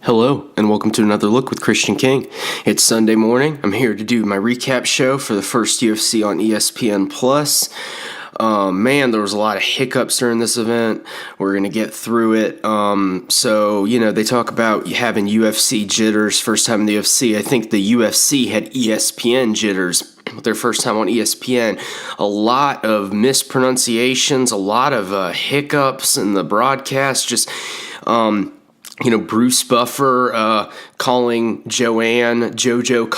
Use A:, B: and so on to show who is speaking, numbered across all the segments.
A: Hello, and welcome to another look with Christian King. It's Sunday morning. I'm here to do my recap show for the first UFC on ESPN Plus. Man, there was a lot of hiccups during this event. We're going to get through it. They talk about having UFC jitters first time in the UFC. I think the UFC had ESPN jitters their first time on ESPN. A lot of mispronunciations, a lot of hiccups in the broadcast, Bruce Buffer calling Jojo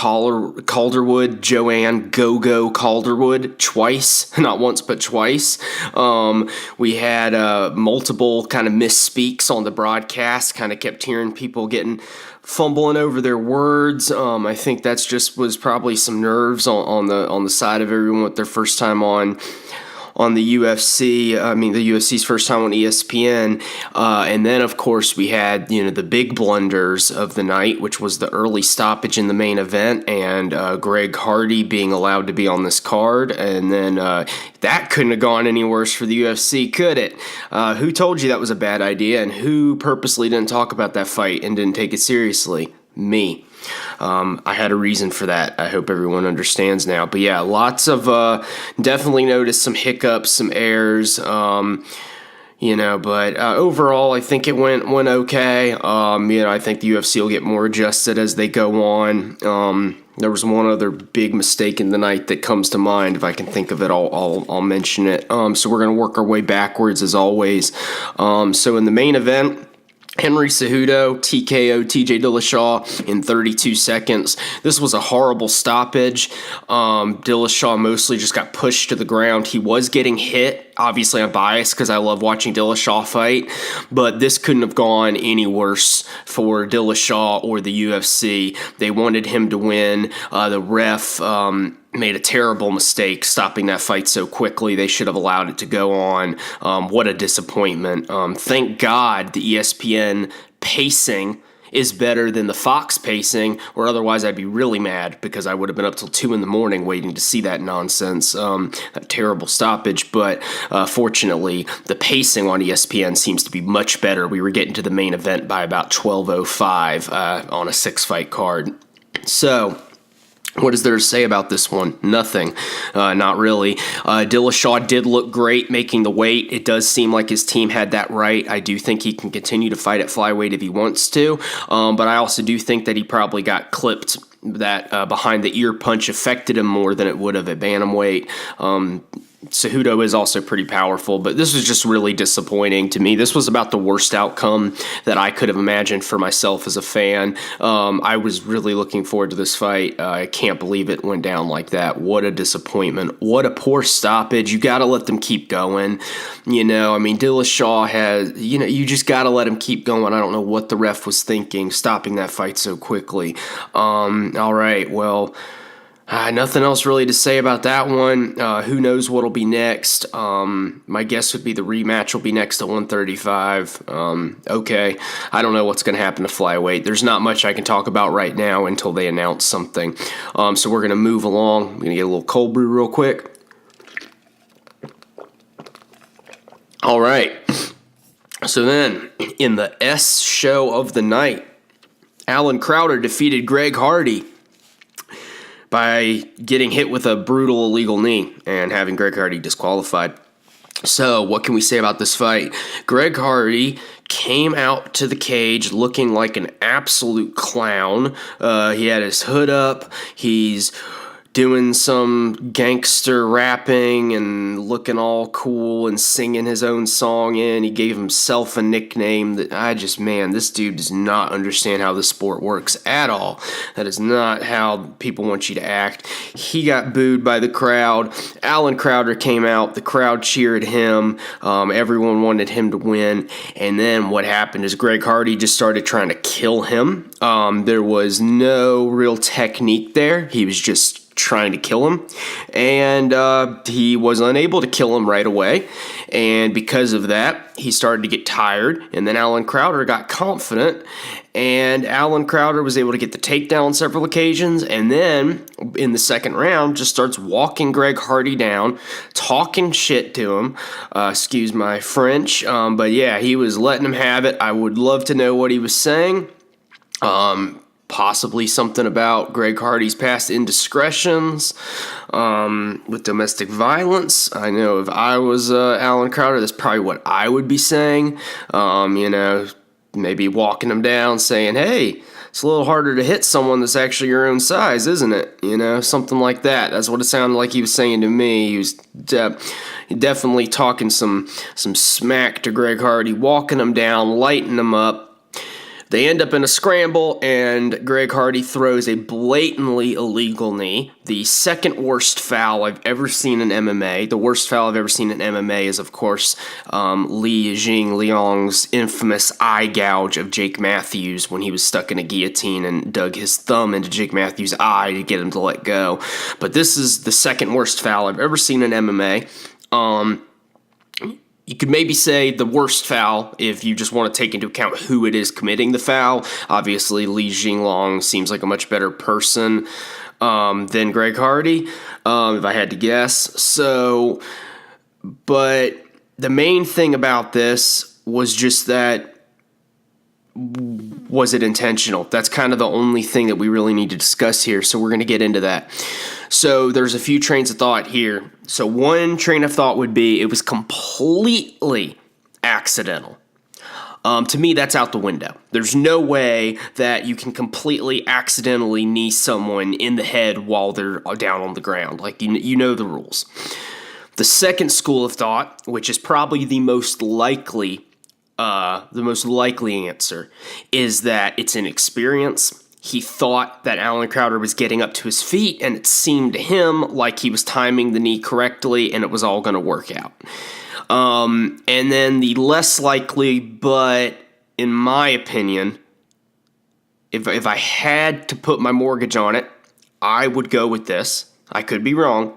A: Calderwood, Joanne Go-Go Calderwood twice, not once but twice. We had multiple kind of misspeaks on the broadcast, kind of kept hearing people fumbling over their words. I think that's was probably some nerves on the side of everyone with their first time on the UFC, the UFC's first time on ESPN. And then, of course, we had, the big blunders of the night, which was the early stoppage in the main event and Greg Hardy being allowed to be on this card. And then that couldn't have gone any worse for the UFC, could it? Who told you that was a bad idea, and who purposely didn't talk about that fight and didn't take it seriously? Me. I had a reason for that. I hope everyone understands now. But yeah, lots of definitely noticed some hiccups, some errors. But overall, I think it went okay. I think the UFC will get more adjusted as they go on. There was one other big mistake in the night that comes to mind. If I can think of it, I'll mention it. So we're going to work our way backwards as always. So in the main event, Henry Cejudo TKO TJ Dillashaw in 32 seconds. This was a horrible stoppage. Dillashaw mostly just got pushed to the ground. He was getting hit. Obviously, I'm biased because I love watching Dillashaw fight, but this couldn't have gone any worse for Dillashaw or the UFC. They wanted him to win. The ref made a terrible mistake stopping that fight so quickly. They should have allowed it to go on. What a disappointment. Thank God the ESPN pacing is better than the Fox pacing, or otherwise I'd be really mad because I would have been up till 2 a.m. waiting to see that nonsense, that terrible stoppage. But fortunately, the pacing on ESPN seems to be much better. We were getting to the main event by about 12:05 on a 6-fight card. So what is there to say about this one? Nothing. Not really. Dillashaw did look great making the weight. It does seem like his team had that right. I do think he can continue to fight at flyweight if he wants to. But I also do think that he probably got clipped. That behind the ear punch affected him more than it would have at bantamweight. Cejudo is also pretty powerful, but this was just really disappointing to me. This was about the worst outcome that I could have imagined for myself as a fan. I was really looking forward to this fight. I can't believe it went down like that. What a disappointment. What a poor stoppage. You got to let them keep going. Dillashaw has, you just got to let him keep going. I don't know what the ref was thinking, stopping that fight so quickly. All right, well, nothing else really to say about that one. Who knows what'll be next? My guess would be the rematch will be next at 135. Okay, I don't know what's going to happen to flyweight. There's not much I can talk about right now until they announce something. So we're going to move along. I'm going to get a little cold brew real quick. All right. So then, in the S show of the night, Alan Crowder defeated Greg Hardy by getting hit with a brutal illegal knee and having Greg Hardy disqualified. So what can we say about this fight? Greg Hardy came out to the cage looking like an absolute clown. He had his hood up. He's doing some gangster rapping and looking all cool and singing his own song in. He gave himself a nickname that this dude does not understand how the sport works at all. That is not how people want you to act. He got booed by the crowd. Alan Crowder came out. The crowd cheered him. Everyone wanted him to win. And then what happened is Greg Hardy just started trying to kill him. There was no real technique there. He was just trying to kill him, and he was unable to kill him right away, and because of that he started to get tired, and then Alan Crowder got confident, and Alan Crowder was able to get the takedown on several occasions, and then in the second round just starts walking Greg Hardy down, talking shit to him, excuse my French, but yeah, he was letting him have it. I would love to know what he was saying. Possibly something about Greg Hardy's past indiscretions with domestic violence. I know if I was Alan Crowder, that's probably what I would be saying. Maybe walking him down saying, hey, it's a little harder to hit someone that's actually your own size, isn't it? Something like that. That's what it sounded like he was saying to me. He was definitely talking some smack to Greg Hardy, walking him down, lighting him up. They end up in a scramble, and Greg Hardy throws a blatantly illegal knee. The second worst foul I've ever seen in MMA. The worst foul I've ever seen in MMA is, of course, Li Jingliang's infamous eye gouge of Jake Matthews when he was stuck in a guillotine and dug his thumb into Jake Matthews' eye to get him to let go. But this is the second worst foul I've ever seen in MMA. You could maybe say the worst foul if you just want to take into account who it is committing the foul. Obviously, Li Jingliang seems like a much better person than Greg Hardy, if I had to guess. So, but the main thing about this was just that, was it intentional? That's kind of the only thing that we really need to discuss here, so we're going to get into that. So there's a few trains of thought here. So one train of thought would be it was completely accidental. To me, that's out the window. There's no way that you can completely accidentally knee someone in the head while they're down on the ground. Like, you know the rules. The second school of thought, which is probably the most likely answer, is that it's an experience. He thought that Alan Crowder was getting up to his feet, and it seemed to him like he was timing the knee correctly, and it was all going to work out. And then the less likely, but in my opinion, if I had to put my mortgage on it, I would go with this. I could be wrong.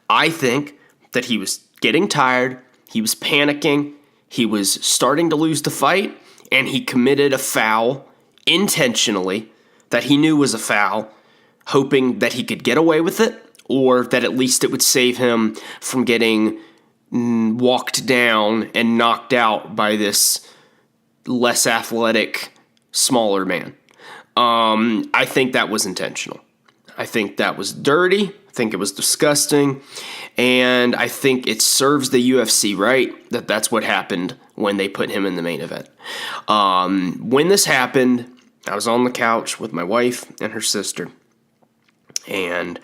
A: I think that he was getting tired, he was panicking, he was starting to lose the fight, and he committed a foul intentionally that he knew was a foul, hoping that he could get away with it, or that at least it would save him from getting walked down and knocked out by this less athletic, smaller man. I think that was intentional. I think that was dirty. I think it was disgusting. And I think it serves the UFC right that that's what happened when they put him in the main event. When this happened, I was on the couch with my wife and her sister, and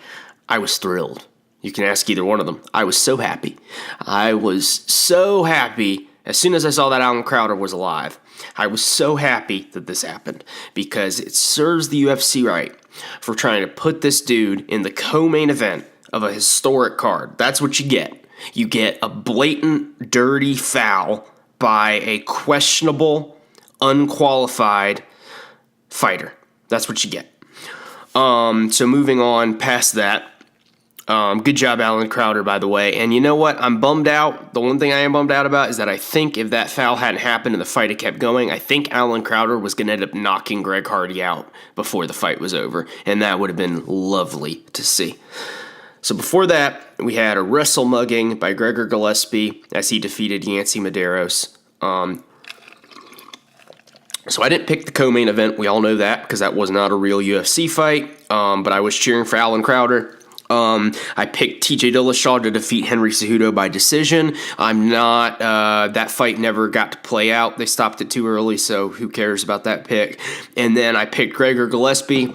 A: I was thrilled. You can ask either one of them. I was so happy. I was so happy as soon as I saw that Alan Crowder was alive. I was so happy that this happened because it serves the UFC right for trying to put this dude in the co-main event of a historic card. That's what you get. You get a blatant, dirty foul by a questionable, unqualified fighter. That's what you get. So moving on past that, good job, Alan Crowder, by the way. And you know what? I'm bummed out. The one thing I am bummed out about is that I think if that foul hadn't happened and the fight had kept going, I think Alan Crowder was going to end up knocking Greg Hardy out before the fight was over. And that would have been lovely to see. So before that, we had a wrestle mugging by Gregor Gillespie as he defeated Yancy Medeiros. So I didn't pick the co-main event. We all know that because that was not a real UFC fight. But I was cheering for Alan Crowder. I picked TJ Dillashaw to defeat Henry Cejudo by decision. I'm not, that fight never got to play out. They stopped it too early, so who cares about that pick? And then I picked Gregor Gillespie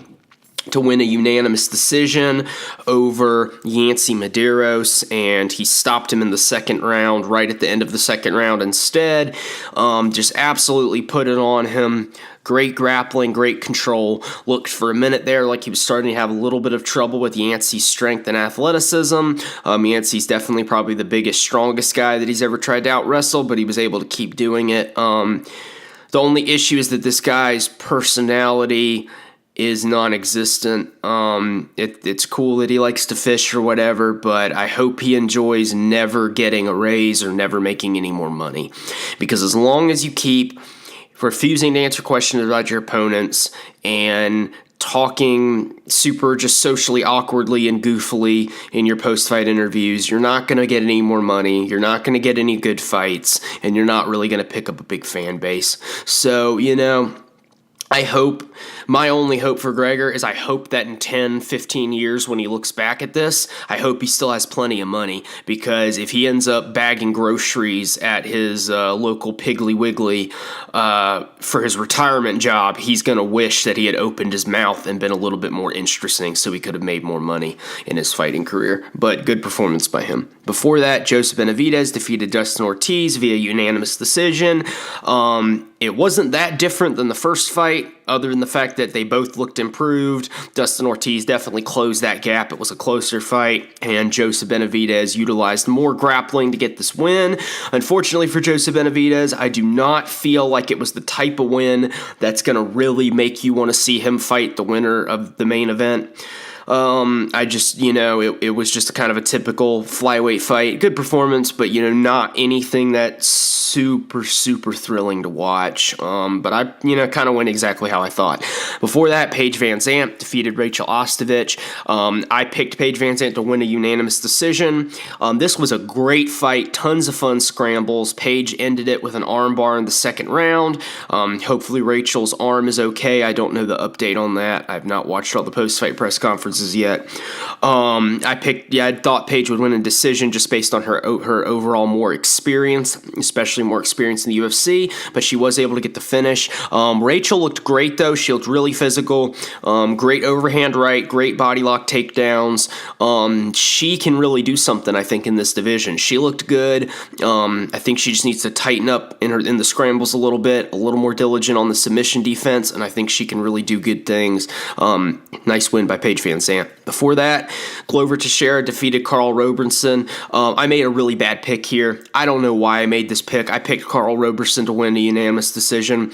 A: to win a unanimous decision over Yancy Medeiros, and he stopped him in the second round, right at the end of the second round instead. Just absolutely put it on him. Great grappling, great control. Looked for a minute there like he was starting to have a little bit of trouble with Yancy's strength and athleticism. Yancy's definitely probably the biggest, strongest guy that he's ever tried to out-wrestle, but he was able to keep doing it. The only issue is that this guy's personality is non-existent. It's cool that he likes to fish or whatever, but I hope he enjoys never getting a raise or never making any more money. Because as long as you keep refusing to answer questions about your opponents and talking super just socially awkwardly and goofily in your post-fight interviews, you're not going to get any more money, you're not going to get any good fights, and you're not really going to pick up a big fan base. So, My only hope for Gregor is I hope that in 10, 15 years when he looks back at this, I hope he still has plenty of money, because if he ends up bagging groceries at his local Piggly Wiggly for his retirement job, he's going to wish that he had opened his mouth and been a little bit more interesting so he could have made more money in his fighting career. But good performance by him. Before that, Joseph Benavidez defeated Dustin Ortiz via unanimous decision. It wasn't that different than the first fight, other than the fact that they both looked improved. Dustin Ortiz definitely closed that gap. It was a closer fight, and Joseph Benavidez utilized more grappling to get this win. Unfortunately for Joseph Benavidez, I do not feel like it was the type of win that's going to really make you want to see him fight the winner of the main event. I just, it was just kind of a typical flyweight fight. Good performance, but, not anything that's super, super thrilling to watch. But I, kind of went exactly how I thought. Before that, Paige Van Zandt defeated Rachel Ostovich. I picked Paige Van Zandt to win a unanimous decision. This was a great fight. Tons of fun scrambles. Paige ended it with an armbar in the second round. Hopefully Rachel's arm is okay. I don't know the update on that. I've not watched all the post-fight press conferences yet. I thought Paige would win a decision just based on her overall more experience, especially more experience in the UFC, but she was able to get the finish. Rachel looked great, though. She looked really physical. Great overhand right, great body lock takedowns. She can really do something, I think, in this division. She looked good. I think she just needs to tighten up in the scrambles a little bit, a little more diligent on the submission defense, and I think she can really do good things. Nice win by Paige Van Zandt. Before that, Glover Teixeira defeated Carl Roberson. I made a really bad pick here. I don't know why I made this pick. I picked Carl Roberson to win a unanimous decision.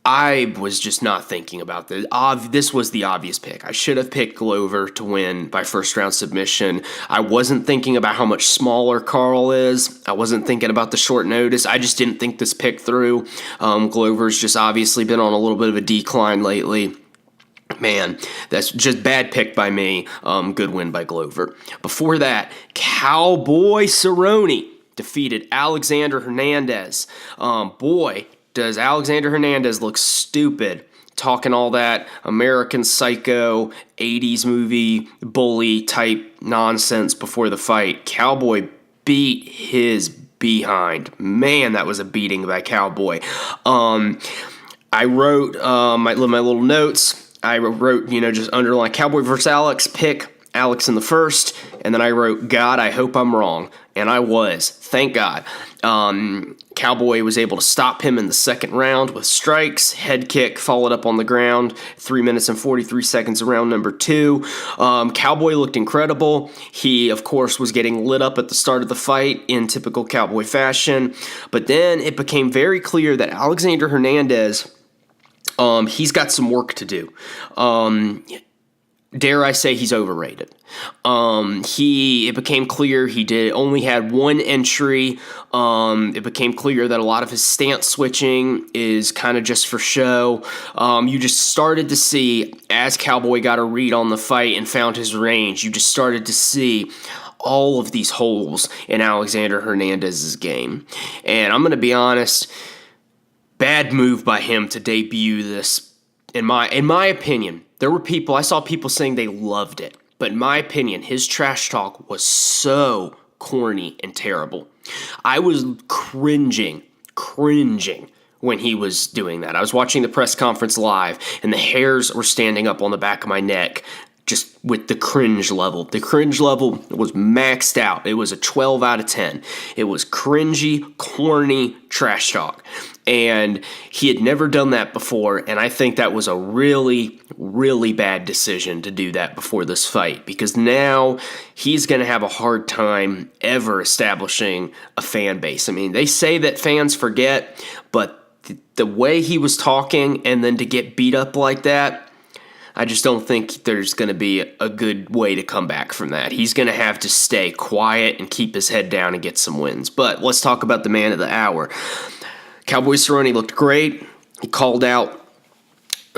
A: I was just not thinking about this. This was the obvious pick. I should have picked Glover to win by first round submission. I wasn't thinking about how much smaller Carl is. I wasn't thinking about the short notice. I just didn't think this pick through. Glover's just obviously been on a little bit of a decline lately. Man, that's just bad pick by me. Good win by Glover. Before that, Cowboy Cerrone defeated Alexander Hernandez. Boy, does Alexander Hernandez look stupid talking all that American Psycho 80s movie bully type nonsense before the fight. Cowboy beat his behind. Man, that was a beating by Cowboy. I wrote my little notes. I wrote, just underline Cowboy versus Alex, pick Alex in the first, and then I wrote, God, I hope I'm wrong. And I was. Thank God. Cowboy was able to stop him in the second round with strikes, head kick, followed up on the ground, 3 minutes and 43 seconds of round number 2. Cowboy looked incredible. He, of course, was getting lit up at the start of the fight in typical Cowboy fashion. But then it became very clear that Alexander Hernandez, he's got some work to do. Dare I say he's overrated. It became clear he only had one entry. It became clear that a lot of his stance switching is kind of just for show. You just started to see, as Cowboy got a read on the fight and found his range, you just started to see all of these holes in Alexander Hernandez's game. And I'm going to be honest, bad move by him to debut this. In my opinion, I saw people saying they loved it, but in my opinion, his trash talk was so corny and terrible. I was cringing when he was doing that. I was watching the press conference live, and the hairs were standing up on the back of my neck just with the cringe level. The cringe level was maxed out. It was a 12 out of 10. It was cringy, corny trash talk. And he had never done that before, and I think that was a really, really bad decision to do that before this fight, because now he's going to have a hard time ever establishing a fan base. I mean, they say that fans forget, but the way he was talking and then to get beat up like that, I just don't think there's going to be a good way to come back from that. He's going to have to stay quiet and keep his head down and get some wins. But let's talk about the man of the hour. Cowboy Cerrone looked great. He called out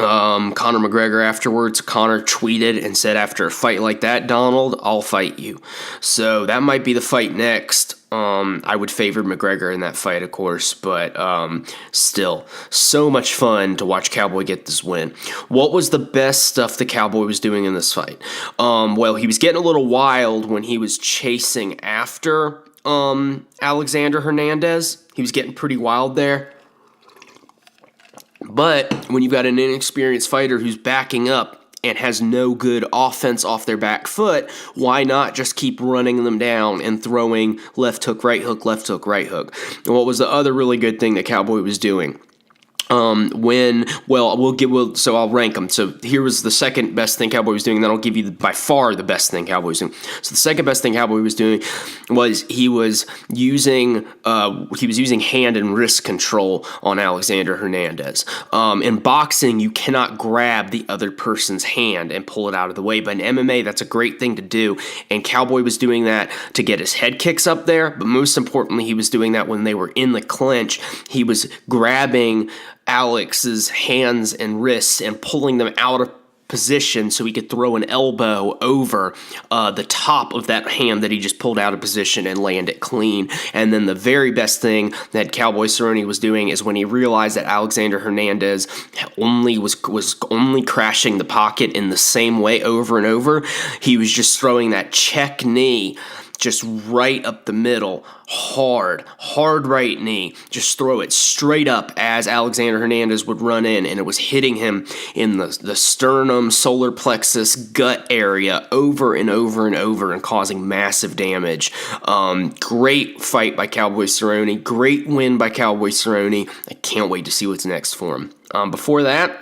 A: Conor McGregor afterwards, Conor tweeted and said, after a fight like that, Donald, I'll fight you. So that might be the fight next. I would favor McGregor in that fight, of course, but still, so much fun to watch Cowboy get this win. What was the best stuff the Cowboy was doing in this fight? Well, he was getting a little wild when he was chasing after Alexander Hernandez. He was getting pretty wild there. But when you've got an inexperienced fighter who's backing up and has no good offense off their back foot, why not just keep running them down and throwing left hook, right hook, left hook, right hook? And what was the other really good thing that Cowboy was doing? So I'll rank them. So here was the second best thing Cowboy was doing, and then I'll give you by far the best thing Cowboy was doing. So the second best thing Cowboy was doing was he was using hand and wrist control on Alexander Hernandez. In boxing, you cannot grab the other person's hand and pull it out of the way, but in MMA, that's a great thing to do, and Cowboy was doing that to get his head kicks up there, but most importantly, he was doing that when they were in the clinch. He was grabbing Alex's hands and wrists and pulling them out of position so he could throw an elbow over the top of that hand that he just pulled out of position and land it clean. And then the very best thing that Cowboy Cerrone was doing is when he realized that Alexander Hernandez was only crashing the pocket in the same way over and over, he was just throwing that check knee just right up the middle, hard right knee. Just throw it straight up as Alexander Hernandez would run in, and it was hitting him in the sternum, solar plexus, gut area over and over and over and causing massive damage. Great fight by Cowboy Cerrone. Great win by Cowboy Cerrone. I can't wait to see what's next for him. Before that,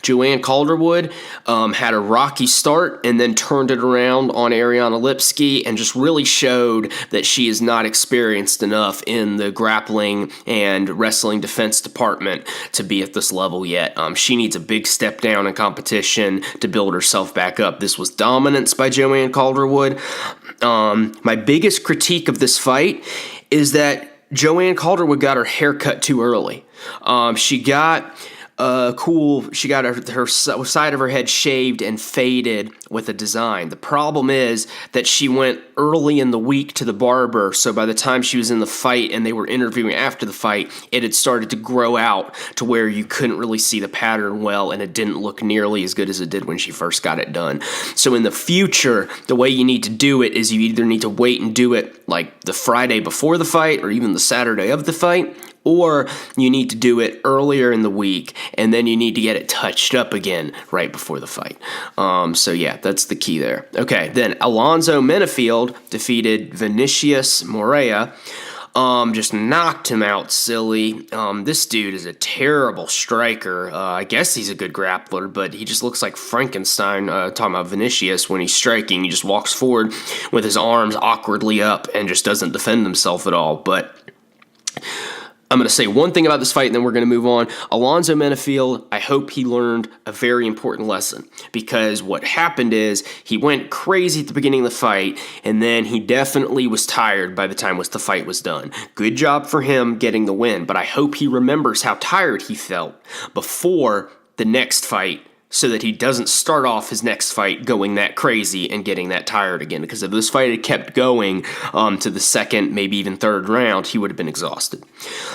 A: Joanne Calderwood had a rocky start and then turned it around on Ariana Lipski and just really showed that she is not experienced enough in the grappling and wrestling defense department to be at this level yet. She needs a big step down in competition to build herself back up. This was dominance by Joanne Calderwood. My biggest critique of this fight is that Joanne Calderwood got her hair cut too early. She got her side of her head shaved and faded with a design. The problem is that she went early in the week to the barber, so by the time she was in the fight and they were interviewing after the fight, it had started to grow out to where you couldn't really see the pattern well, and it didn't look nearly as good as it did when she first got it done. So in the future, the way you need to do it is you either need to wait and do it like the Friday before the fight or even the Saturday of the fight, or you need to do it earlier in the week, and then you need to get it touched up again right before the fight. So yeah, that's the key there. Okay, then Alonzo Menifield defeated Vinicius Moreira. Just knocked him out silly. This dude is a terrible striker. I guess he's a good grappler, but he just looks like Frankenstein, talking about Vinicius, when he's striking. He just walks forward with his arms awkwardly up and just doesn't defend himself at all. But I'm going to say one thing about this fight, and then we're going to move on. Alonzo Menifield, I hope he learned a very important lesson, because what happened is he went crazy at the beginning of the fight, and then he definitely was tired by the time the fight was done. Good job for him getting the win, but I hope he remembers how tired he felt before the next fight, so that he doesn't start off his next fight going that crazy and getting that tired again. Because if this fight had kept going to the second, maybe even third round, he would have been exhausted.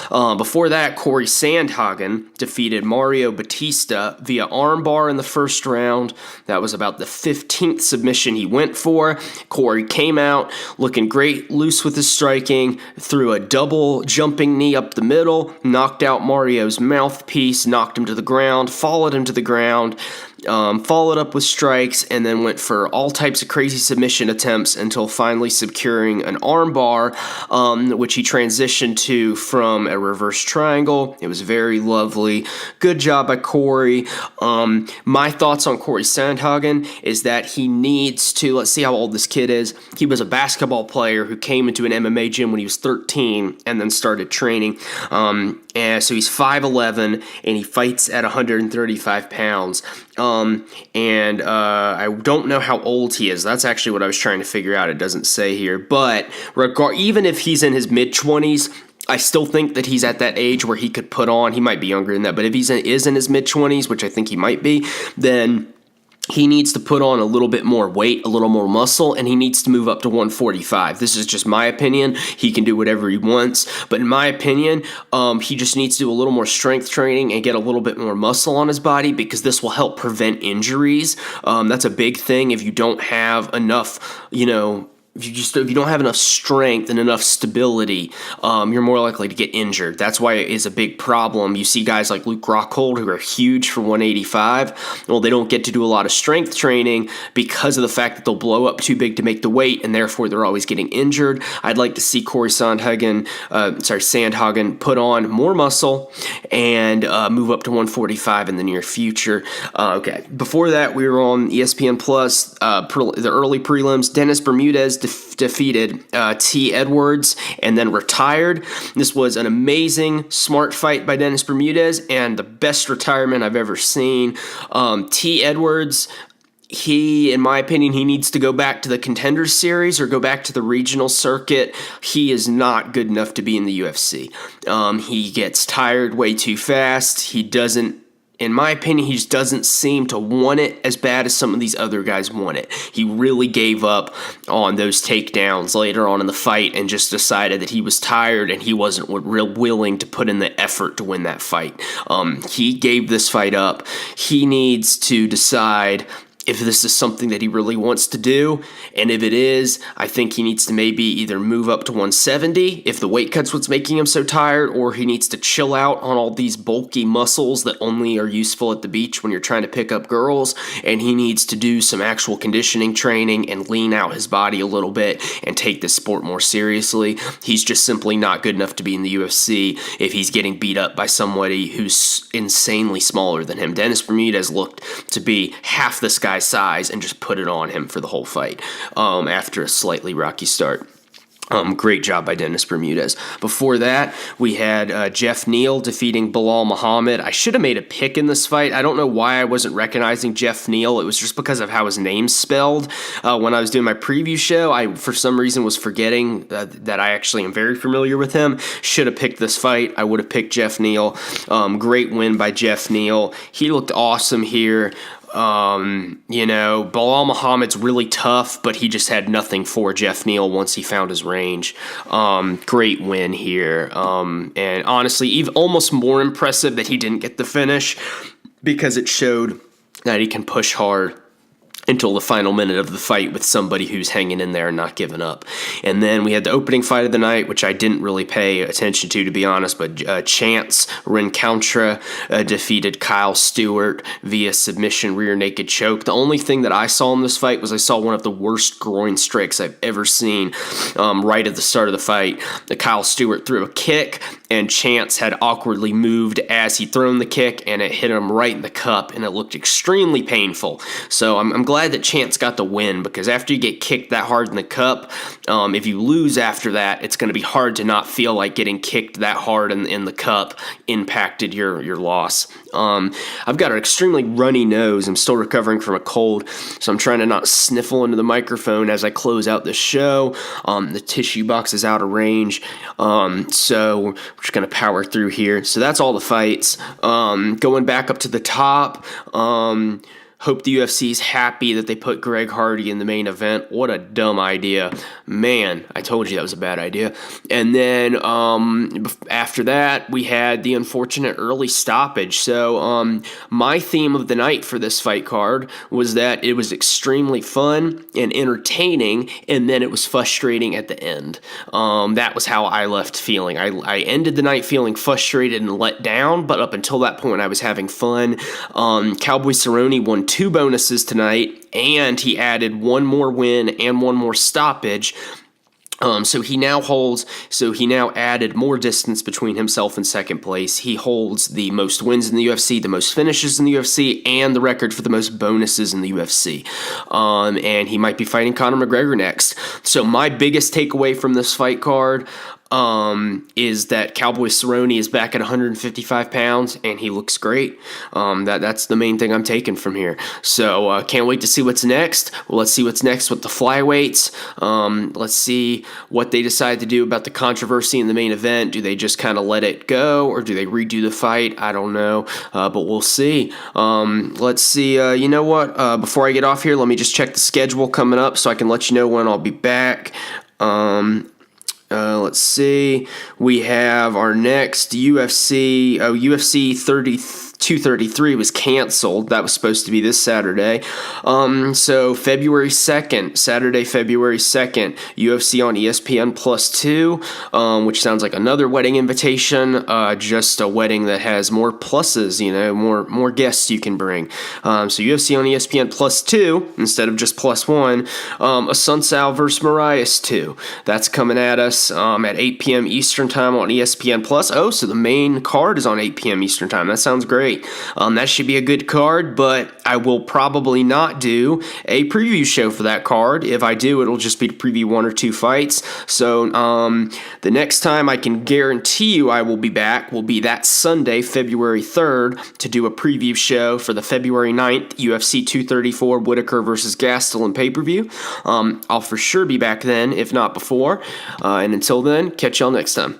A: Before that, Corey Sandhagen defeated Mario Batista via armbar in the first round. That was about the 15th submission he went for. Corey came out looking great, loose with his striking, threw a double jumping knee up the middle, knocked out Mario's mouthpiece, knocked him to the ground, followed him to the ground, followed up with strikes, and then went for all types of crazy submission attempts until finally securing an armbar, which he transitioned to from a reverse triangle. It was very lovely. Good job by Corey. My thoughts on Corey Sandhagen is that he needs to, let's see how old this kid is. He was a basketball player who came into an MMA gym when he was 13 and then started training. And so he's 5'11", and he fights at 135 pounds. I don't know how old he is. That's actually what I was trying to figure out. It doesn't say here. But even if he's in his mid-20s, I still think that he's at that age where he could put on, he might be younger than that, but if is in his mid-20s, which I think he might be, then he needs to put on a little bit more weight, a little more muscle, and he needs to move up to 145. This is just my opinion. He can do whatever he wants, but in my opinion, he just needs to do a little more strength training and get a little bit more muscle on his body, because this will help prevent injuries. That's a big thing. If you don't have enough, if you don't have enough strength and enough stability, you're more likely to get injured. That's why it is a big problem. You see guys like Luke Rockhold, who are huge for 185. Well, they don't get to do a lot of strength training because of the fact that they'll blow up too big to make the weight, and therefore they're always getting injured. I'd like to see Corey Sandhagen put on more muscle and move up to 145 in the near future. Okay. Before that, we were on ESPN Plus, the early prelims. Dennis Bermudez defeated T. Edwards and then retired. This was an amazing, smart fight by Dennis Bermudez and the best retirement I've ever seen. T. Edwards, in my opinion, he needs to go back to the Contenders Series or go back to the regional circuit. He is not good enough to be in the UFC. He gets tired way too fast. In my opinion, he just doesn't seem to want it as bad as some of these other guys want it. He really gave up on those takedowns later on in the fight and just decided that he was tired and he wasn't real willing to put in the effort to win that fight. He gave this fight up. He needs to decide if this is something that he really wants to do, and if it is, I think he needs to maybe either move up to 170 if the weight cut's what's making him so tired, or he needs to chill out on all these bulky muscles that only are useful at the beach when you're trying to pick up girls, and he needs to do some actual conditioning training and lean out his body a little bit and take this sport more seriously. He's just simply not good enough to be in the UFC if he's getting beat up by somebody who's insanely smaller than him. Dennis Bermudez looked to be half this guy's size and just put it on him for the whole fight after a slightly rocky start. Great job by Dennis Bermudez. Before that, we had Jeff Neal defeating Bilal Muhammad. I should have made a pick in this fight. I don't know why I wasn't recognizing Jeff Neal. It was just because of how his name's spelled. When I was doing my preview show, I, for some reason, was forgetting that I actually am very familiar with him. Should have picked this fight. I would have picked Jeff Neal. Great win by Jeff Neal. He looked awesome here. Bilal Muhammad's really tough, but he just had nothing for Jeff Neal once he found his range. Great win here. And honestly, even almost more impressive that he didn't get the finish, because it showed that he can push hard until the final minute of the fight with somebody who's hanging in there and not giving up. And then we had the opening fight of the night, which I didn't really pay attention to be honest, but Chance Rencontre defeated Kyle Stewart via submission rear naked choke. The only thing that I saw in this fight was I saw one of the worst groin strikes I've ever seen right at the start of the fight. Kyle Stewart threw a kick, and Chance had awkwardly moved as he thrown the kick, and it hit him right in the cup, and it looked extremely painful. So I'm glad that Chance got the win, because after you get kicked that hard in the cup, if you lose after that, it's going to be hard to not feel like getting kicked that hard in the cup impacted your loss. I've got an extremely runny nose. I'm still recovering from a cold, so I'm trying to not sniffle into the microphone as I close out the show. The tissue box is out of range, so we're just going to power through here. So that's all the fights. Going back up to the top, hope the UFC is happy that they put Greg Hardy in the main event. What a dumb idea. Man, I told you that was a bad idea. And then after that, we had the unfortunate early stoppage. So my theme of the night for this fight card was that it was extremely fun and entertaining, and then it was frustrating at the end. That was how I left feeling. I ended the night feeling frustrated and let down, but up until that point, I was having fun. Cowboy Cerrone won 2 bonuses tonight, and he added 1 more win and 1 more stoppage. So he now added more distance between himself and second place. He holds the most wins in the UFC, the most finishes in the UFC, and the record for the most bonuses in the UFC. And he might be fighting Conor McGregor next. So my biggest takeaway from this fight card, is that Cowboy Cerrone is back at 155 pounds, and he looks great. That's the main thing I'm taking from here. So can't wait to see what's next. Well, let's see what's next with the flyweights. Let's see what they decide to do about the controversy in the main event. Do they just kind of let it go, or do they redo the fight? I don't know, but we'll see. Let's see. You know what? Before I get off here, let me just check the schedule coming up so I can let you know when I'll be back. Let's see. We have our next UFC. UFC 233 was canceled. That was supposed to be this Saturday. So February 2nd, Saturday, February 2nd, UFC on ESPN Plus 2, which sounds like another wedding invitation. Just a wedding that has more pluses, more guests you can bring. So UFC on ESPN Plus 2 instead of just Plus 1. Asuncao versus Moraes 2. That's coming at us at 8 p.m. Eastern Time on ESPN Plus. Oh, so the main card is on 8 p.m. Eastern Time. That sounds great. That should be a good card, but I will probably not do a preview show for that card. If I do, it'll just be to preview one or two fights. So the next time I can guarantee you I will be back will be that Sunday, February 3rd, to do a preview show for the February 9th UFC 234 Whitaker versus Gastelum pay-per-view. I'll for sure be back then, if not before. And until then, catch y'all next time.